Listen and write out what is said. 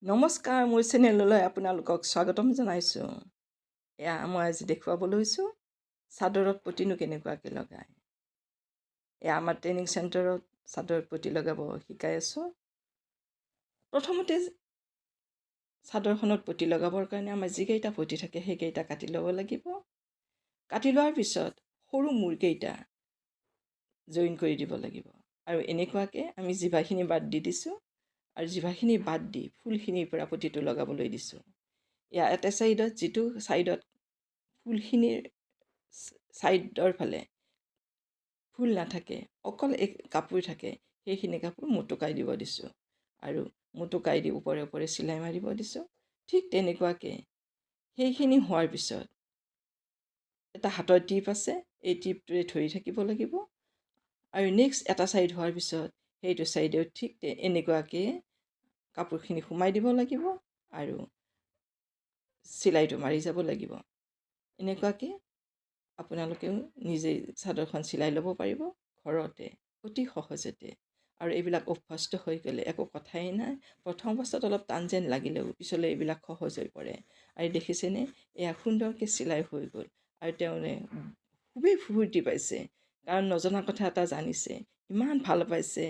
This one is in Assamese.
নমস্কাৰ, মোৰ চেনেললৈ আপোনালোকক স্বাগতম জনাইছোঁ। এয়া মই আজি দেখুৱাব লৈছোঁ চাদৰত পতিনো কেনেকুৱাকৈ লগায়। এয়া আমাৰ ট্ৰেইনিং চেণ্টাৰত চাদৰত পতি লগাব শিকাই আছোঁ। প্ৰথমতে চাদৰখনত পতি লগাবৰ কাৰণে আমাৰ যিকেইটা পতি থাকে সেইকেইটা কাটি ল'ব লাগিব। কাটি লোৱাৰ পিছত সৰু মূৰকেইটা জইন কৰি দিব লাগিব। আৰু এনেকুৱাকৈ আমি জিভাখিনি বাদ দি দিছোঁ। আৰু জিভাখিনি বাদ দি ফুলখিনিৰ পৰা পতিটো লগাবলৈ দিছোঁ। এয়া এটা ছাইডত যিটো ছাইডত ফুলখিনিৰ ছাইডৰ ফালে ফুল নাথাকে, অকল কাপোৰ থাকে, সেইখিনি কাপোৰ মুটুকাই দিব দিছোঁ। আৰু মুটুকাই দি ওপৰে ওপৰে চিলাই মাৰিব দিছোঁ। ঠিক তেনেকুৱাকৈ সেইখিনি হোৱাৰ পিছত এটা হাতৰ টিপ আছে, এই টিপটোৰে ধৰি থাকিব লাগিব। আৰু নেক্সট এটা ছাইড হোৱাৰ পিছত সেইটো ছাইডেও ঠিক এনেকুৱাকৈ কাপোৰখিনি সোমাই দিব লাগিব আৰু চিলাইটো মাৰি যাব লাগিব। এনেকুৱাকৈ আপোনালোকেও নিজেই চাদৰখন চিলাই ল'ব পাৰিব ঘৰতে অতি সহজতে। আৰু এইবিলাক অভ্যস্ত হৈ গ'লে একো কথাই নাই। প্ৰথম অৱস্থাত অলপ টান যেন লাগিলেও পিছলৈ এইবিলাক সহজ হৈ পৰে। আৰু দেখিছেনে, এয়া সুন্দৰকৈ চিলাই হৈ গ'ল। আৰু তেওঁনে খুবেই ফূৰ্তি পাইছে, কাৰণ নজনা কথা এটা জানিছে, ইমান ভাল পাইছে।